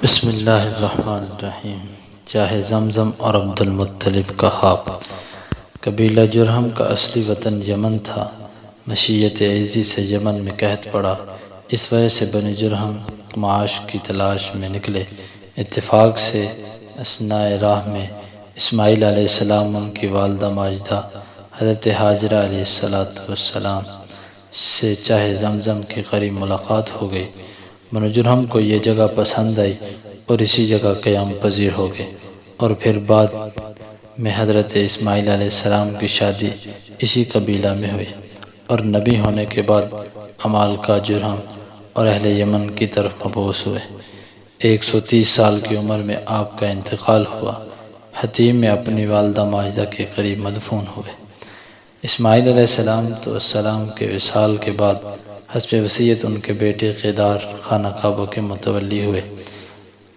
بسم اللہ الرحمن الرحیم۔ چاہے زمزم اور عبد المطلب کا خواب۔ قبیلہ جرہم کا اصلی وطن یمن تھا۔ مشیت عزی سے یمن میں قحط پڑا، اس وجہ سے بنی جرہم معاش کی تلاش میں نکلے۔ اتفاق سے اثناء راہ میں اسماعیل علیہ السلام ان کی والدہ ماجدہ حضرت حاجرہ علیہ السلام سے چاہے زمزم کی قریب ملاقات ہو گئی۔ بنو جرہم کو یہ جگہ پسند آئی اور اسی جگہ قیام پذیر ہو گئے، اور پھر بعد میں حضرت اسماعیل علیہ السلام کی شادی اسی قبیلہ میں ہوئی، اور نبی ہونے کے بعد عمالقہ جرہم اور اہل یمن کی طرف مبعوث ہوئے۔ 130 سال کی عمر میں آپ کا انتقال ہوا۔ حتیم میں اپنی والدہ ماجدہ کے قریب مدفون ہوئے۔ اسماعیل علیہ السلام کے وصال کے بعد حسب وصیت ان کے بیٹے قیدار خانہ کعبہ کے متولی ہوئے۔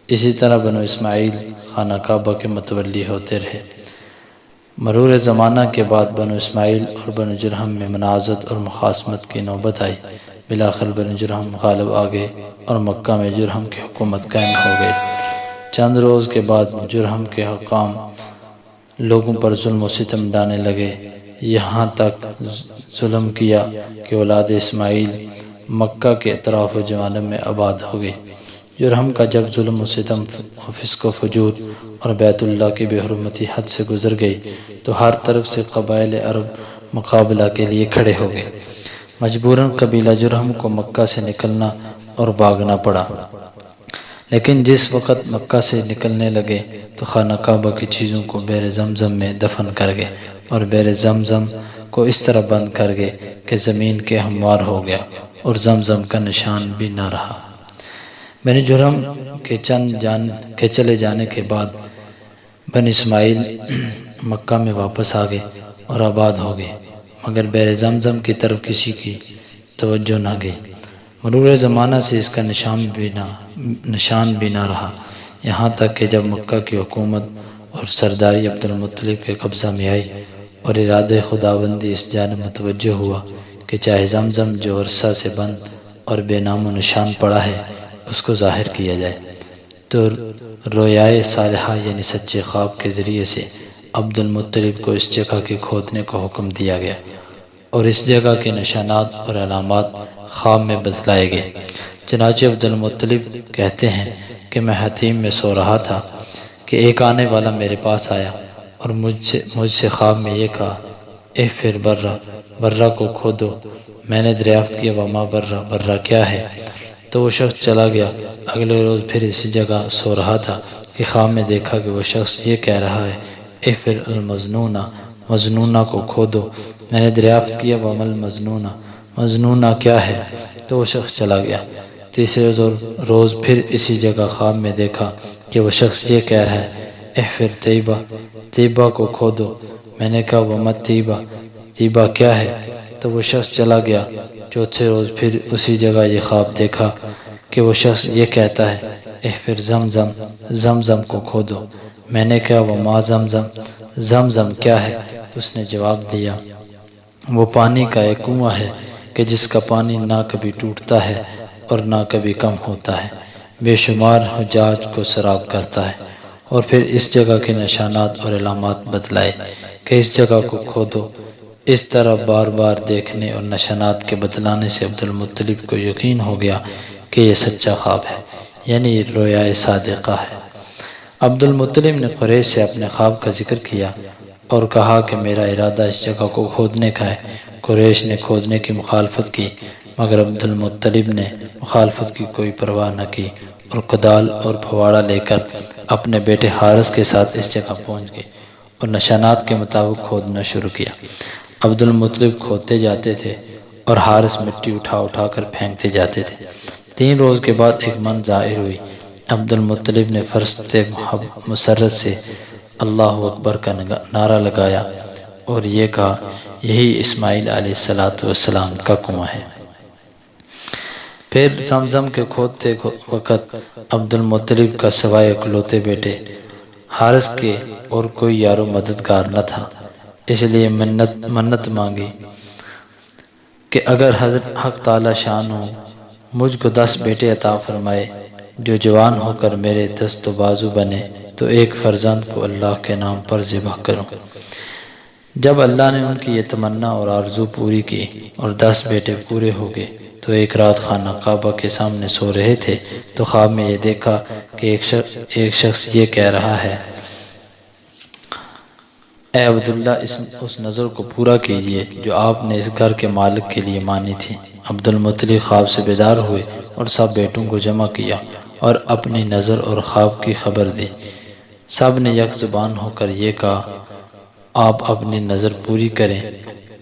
اسی طرح بنو اسماعیل خانہ کعبہ کے متولی ہوتے رہے۔ مرور زمانہ کے بعد بنو اسماعیل اور بنو جرہم میں منازعت اور مخاصمت کی نوبت آئی۔ بالآخر بنو جرہم غالب آ گئے اور مکہ میں جرہم کی حکومت قائم ہو گئی۔ چند روز کے بعد جرہم کے حکام لوگوں پر ظلم و ستم ڈھانے لگے، یہاں تک ظلم کیا کہ اولاد اسماعیل مکہ کے اطراف و جوانب میں آباد ہو گئی۔ جرہم کا جب ظلم و ستم و فسق و فجور اور بیت اللہ کی بے حرمتی حد سے گزر گئی تو ہر طرف سے قبائل عرب مقابلہ کے لیے کھڑے ہو گئے۔ مجبوراً قبیلہ جرہم کو مکہ سے نکلنا اور بھاگنا پڑا، لیکن جس وقت مکہ سے نکلنے لگے تو خانہ کعبہ کی چیزوں کو بئر زمزم میں دفن کر گئے، اور بئر زمزم کو اس طرح بند کر گئے کہ زمین کے ہموار ہو گیا اور زمزم کا نشان بھی نہ رہا۔ بنی جرہم کے چلے جانے کے بعد بنی اسماعیل مکہ میں واپس آ گئے اور آباد ہو گئے، مگر بئر زمزم کی طرف کسی کی توجہ نہ گئی۔ مرور زمانہ سے اس کا نشان بھی نہ رہا، یہاں تک کہ جب مکہ کی حکومت اور سرداری عبد المطلب کے قبضہ میں آئی اور ارادہ خداوندی اس جانب متوجہ ہوا کہ چاہے زمزم جو عرصہ سے بند اور بے نام و نشان پڑا ہے اس کو ظاہر کیا جائے، تو رویائے صالحہ یعنی سچے خواب کے ذریعے سے عبد المطلب کو اس جگہ کے کھودنے کا حکم دیا گیا، اور اس جگہ کے نشانات اور علامات خواب میں بتلائے گئے۔ چنانچہ عبد المطلب کہتے ہیں کہ میں حتیم میں سو رہا تھا کہ ایک آنے والا میرے پاس آیا اور مجھ سے خواب میں یہ کہا، احفر برہ کو کھودو۔ میں نے دریافت کیا وما برہ کیا ہے؟ تو وہ شخص چلا گیا۔ اگلے روز پھر اسی جگہ سو رہا تھا کہ خواب میں دیکھا کہ وہ شخص یہ کہہ رہا ہے، احفر المظنونہ، مظنونہ کو کھودو۔ میں نے دریافت کیا وما المظنونہ، مظنونہ کیا ہے؟ تو وہ شخص چلا گیا۔ تیسرے روز پھر اسی جگہ خواب میں دیکھا کہ وہ شخص یہ کہہ رہا ہے، احفر طیبہ، طیبہ کو کھودو۔ میں نے کہا وما طیبہ، طیبہ کیا ہے؟ تو وہ شخص چلا گیا۔ چوتھے روز پھر اسی جگہ یہ خواب دیکھا کہ وہ شخص یہ کہتا ہے، احفر زمزم، زمزم کو کھودو۔ میں نے کہا وما زمزم، زمزم کیا ہے؟ اس نے جواب دیا، وہ پانی کا ایک کنواں ہے کہ جس کا پانی نہ کبھی ٹوٹتا ہے اور نہ کبھی کم ہوتا ہے، بے شمار حجاج کو سراب کرتا ہے۔ اور پھر اس جگہ کے نشانات اور علامات بتلائے کہ اس جگہ کو کھودو۔ اس طرح بار بار دیکھنے اور نشانات کے بتلانے سے عبد المطلب کو یقین ہو گیا کہ یہ سچا خواب ہے، یعنی یہ رویائے صادقہ ہے۔ عبد المطلب نے قریش سے اپنے خواب کا ذکر کیا اور کہا کہ میرا ارادہ اس جگہ کو کھودنے کا ہے۔ قریش نے کھودنے کی مخالفت کی، مگر عبد المطلب نے مخالفت کی کوئی پرواہ نہ کی اور کدال اور پھواڑا لے کر اپنے بیٹے حارث کے ساتھ اس جگہ پہنچ گئے اور نشانات کے مطابق کھودنا شروع کیا۔ عبد المطلب کھودتے جاتے تھے اور حارث مٹی اٹھا کر پھینکتے جاتے تھے۔ 3 روز کے بعد ایک من ظاہر ہوئی۔ عبد المطلب نے فرشت مسرت سے اللہ اکبر کا نعرہ لگایا اور یہ کہا، یہی اسماعیل علیہ السلام کا کنواں ہے۔ پھر زمزم کے کھودتے وقت عبد المطلب کا سوائے اکلوتے بیٹے حارث کے اور کوئی یار و مددگار نہ تھا، اس لیے منت مانگی کہ اگر حضرت حق تعالی شان ہو مجھ کو 10 بیٹے عطا فرمائے جو جوان ہو کر میرے دست و بازو بنے تو ایک فرزند کو اللہ کے نام پر ذبح کروں۔ جب اللہ نے ان کی یہ تمنا اور آرزو پوری کی اور 10 بیٹے پورے ہو گئے تو ایک رات خانہ کعبہ کے سامنے سو رہے تھے تو خواب میں یہ دیکھا کہ ایک شخص یہ کہہ رہا ہے، اے عبداللہ اس نظر کو پورا کیجئے جو آپ نے اس گھر کے مالک کے لیے مانی تھی۔ عبدالمطلب خواب سے بیدار ہوئے اور سب بیٹوں کو جمع کیا اور اپنی نظر اور خواب کی خبر دی۔ سب نے یک زبان ہو کر یہ کہا، آپ اپنی نظر پوری کریں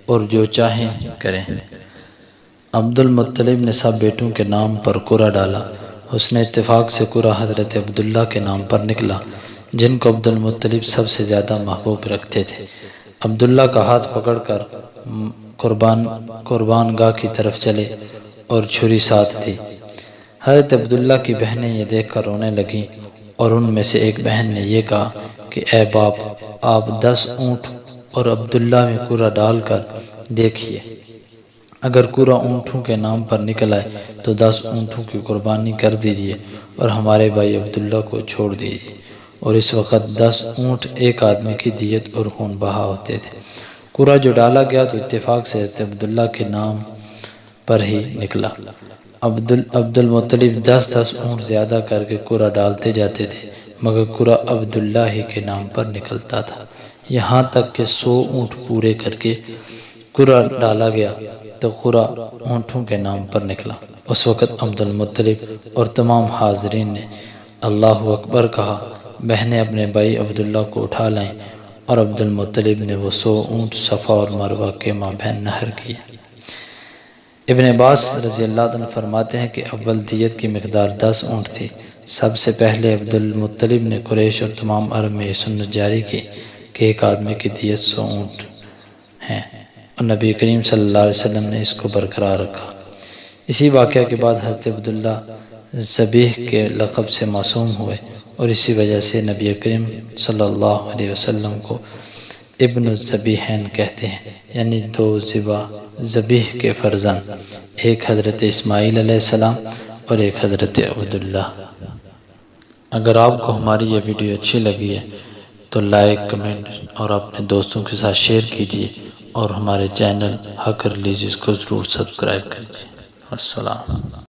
اور جو چاہیں کریں۔ عبدالمطلب نے سب بیٹوں کے نام پر قرعہ ڈالا۔ اس نے اتفاق سے قرعہ حضرت عبداللہ کے نام پر نکلا جن کو عبدالمطلب سب سے زیادہ محبوب رکھتے تھے۔ عبداللہ کا ہاتھ پکڑ کر قربان گاہ کی طرف چلے اور چھری ساتھ تھی۔ حضرت عبداللہ کی بہنیں یہ دیکھ کر رونے لگیں اور ان میں سے ایک بہن نے یہ کہا کہ اے باپ، آپ 10 اونٹ اور عبداللہ میں قرعہ ڈال کر دیکھیے، اگر قرعہ اونٹوں کے نام پر نکل آئے تو 10 اونٹوں کی قربانی کر دیجئے اور ہمارے بھائی عبداللہ کو چھوڑ دیجئے۔ اور اس وقت 10 اونٹ ایک آدمی کی دیت اور خون بہا ہوتے تھے۔ قرعہ جو ڈالا گیا تو اتفاق سے حضرت عبداللہ کے نام پر ہی نکلا۔ عبدالمطلب 10 اونٹ زیادہ کر کے قرعہ ڈالتے جاتے تھے مگر قرعہ عبداللہ ہی کے نام پر نکلتا تھا، یہاں تک کہ 100 اونٹ پورے کر کے قرعہ ڈالا گیا تو قرعہ اونٹوں کے نام پر نکلا۔ اس وقت عبدالمطلب اور تمام حاضرین نے اللہ اکبر کہا، بہنیں اپنے بھائی عبداللہ کو اٹھا لائیں اور عبدالمطلب نے وہ 100 اونٹ صفا اور مروہ کے مابین نحر کیے۔ ابن عباس رضی اللہ عنہ فرماتے ہیں کہ اول دیت کی مقدار 10 اونٹ تھی۔ سب سے پہلے عبدالمطلب نے قریش اور تمام عرب میں یہ سنت جاری کی کہ ایک آدمی کی دیت 100 اونٹ ہیں اور نبی کریم صلی اللہ علیہ وسلم نے اس کو برقرار رکھا۔ اسی واقعہ کے بعد حضرت عبداللہ ذبیح کے لقب سے معصوم ہوئے اور اسی وجہ سے نبی کریم صلی اللہ علیہ وسلم کو ابن الذبیحین کہتے ہیں، یعنی 2 ذبیح کے فرزند، ایک حضرت اسماعیل علیہ السلام اور ایک حضرت عبداللہ۔ اگر آپ کو ہماری یہ ویڈیو اچھی لگی ہے تو لائک، کمنٹ اور اپنے دوستوں کے ساتھ شیئر کیجیے اور ہمارے چینل حق ریلیزز کو ضرور سبسکرائب کیجیے۔ السلام۔